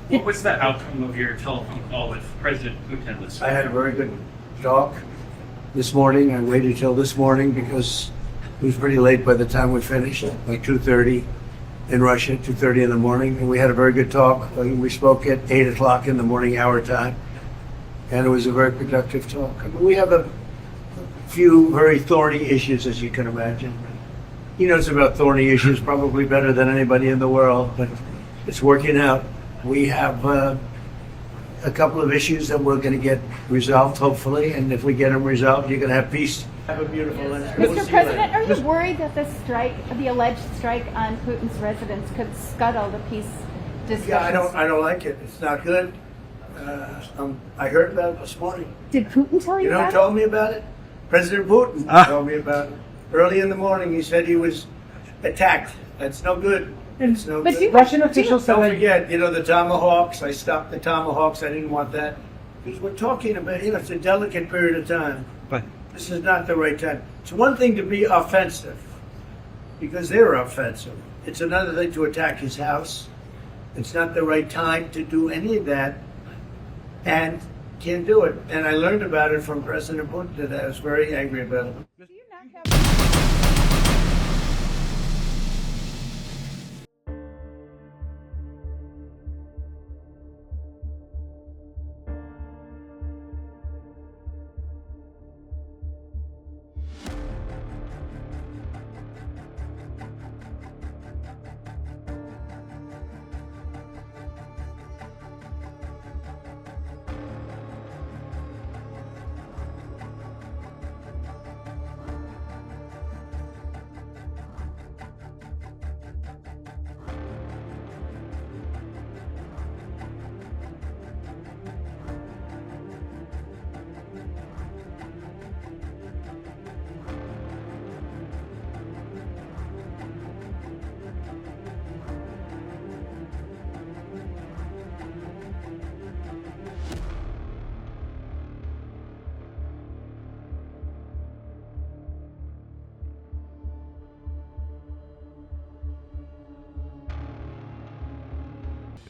What was the outcome of your telephone call with President Putin this I morning? had a very good talk this morning. I waited till this morning because it was pretty late by the time we finished, like 2:30 in Russia, 2:30 in the morning. And we had a very good talk. We spoke at 8 o'clock in the morning, our time. And it was a very productive talk. I mean, we have a few very thorny issues, as you can imagine. He knows about thorny issues probably better than anybody in the world, but it's working out. We have a couple of issues that we're going to get resolved, hopefully, and if we get them resolved, you're going to have peace. Have a beautiful lunch. We'll Mr. see you President, later. are you worried that the strike, the alleged strike on Putin's residence, could scuttle the peace discussions? Yeah, I don't like it. It's not good. I heard about it this morning. Did Putin tell you You know about who told me about it? President Putin told me about it. Early in the morning, he said he was attacked. That's no good. It's no But good. do- Russian officials Don't said forget, the Tomahawks. I stopped the Tomahawks. I didn't want that. Because we're talking about, it's a delicate period of time. But This is not the right time. It's one thing to be offensive, because they're offensive. It's another thing to attack his house. It's not the right time to do any of that, and can't do it. And I learned about it from President Putin today. I was very angry about it. Do you not have-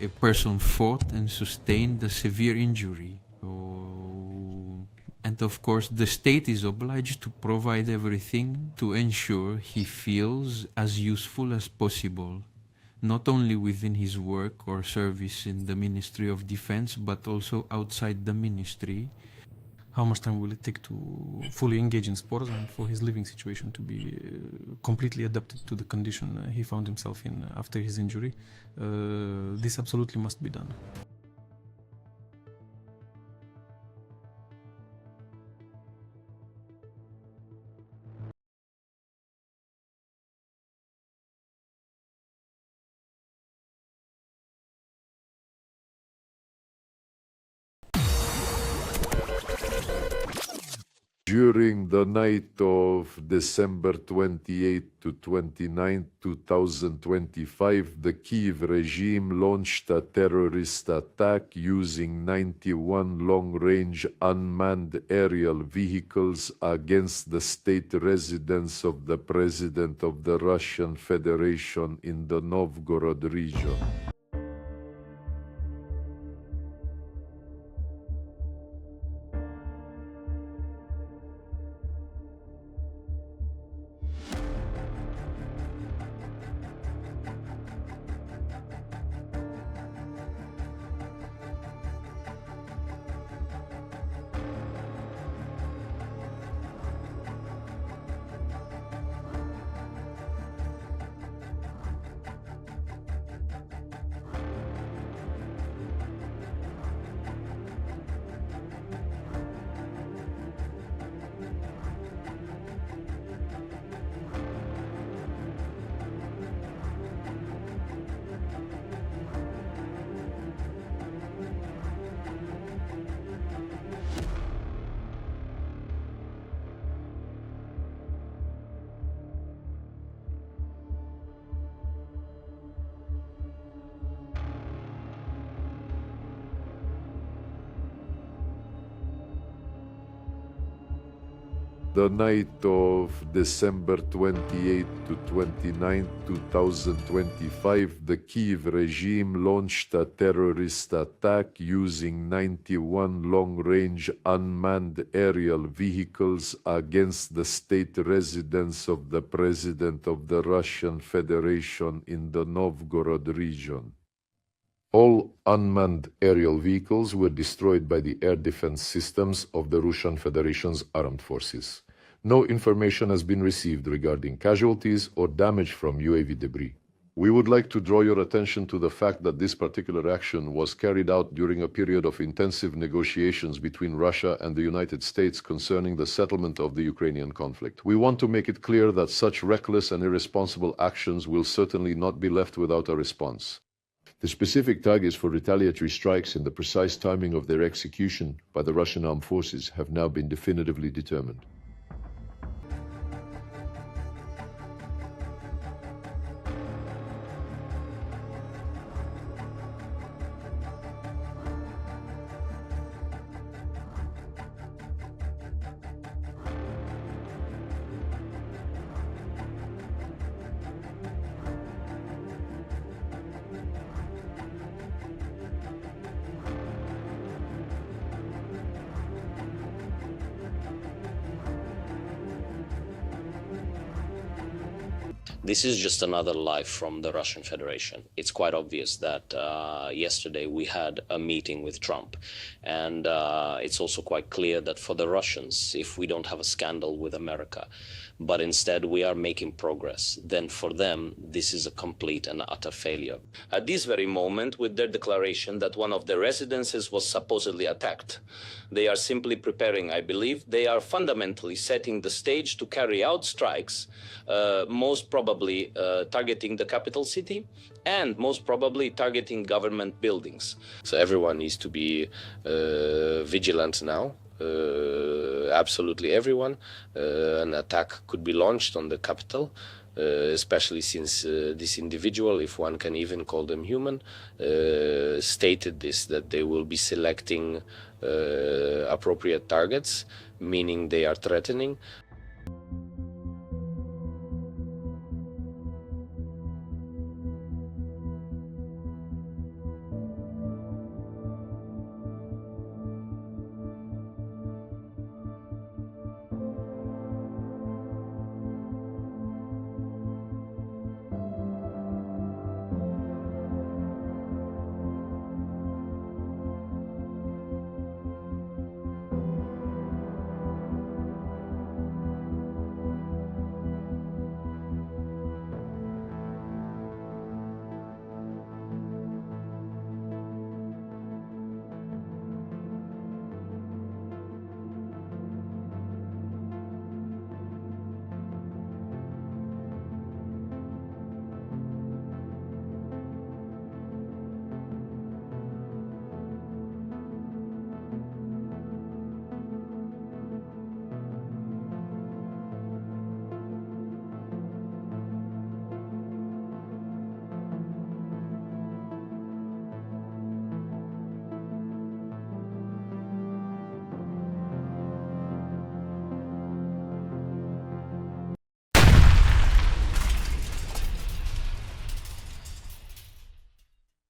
A person fought and sustained a severe injury. And of course, the state is obliged to provide everything to ensure he feels as useful as possible, not only within his work or service in the Ministry of Defense, but also outside the ministry. How much time will it take to fully engage in sports and for his living situation to be completely adapted to the condition he found himself in after his injury? This absolutely must be done. During the night of December 28 to 29, 2025, the Kiev regime launched a terrorist attack using 91 long-range unmanned aerial vehicles against the state residence of the President of the Russian Federation in the Novgorod region. the night of December 28 to 29, 2025, the Kyiv regime launched a terrorist attack using 91 long-range unmanned aerial vehicles against the state residence of the President of the Russian Federation in the Novgorod region. All unmanned aerial vehicles were destroyed by the air defense systems of the Russian Federation's armed forces. No information has been received regarding casualties or damage from UAV debris. We would like to draw your attention to the fact that this particular action was carried out during a period of intensive negotiations between Russia and the United States concerning the settlement of the Ukrainian conflict. We want to make it clear that such reckless and irresponsible actions will certainly not be left without a response. The specific targets for retaliatory strikes and the precise timing of their execution by the Russian armed forces have now been definitively determined. This is just another life from the Russian Federation. It's quite obvious that yesterday we had a meeting with Trump. And it's also quite clear that for the Russians, if we don't have a scandal with America, but instead we are making progress, then for them, this is a complete and utter failure. At this very moment, with their declaration that one of their residences was supposedly attacked, they are simply preparing, I believe, they are fundamentally setting the stage to carry out strikes, most probably targeting the capital city and most probably targeting government buildings. So everyone needs to be vigilant now. Absolutely everyone. An attack could be launched on the capital, especially since this individual, if one can even call them human, stated this, that they will be selecting appropriate targets, meaning they are threatening.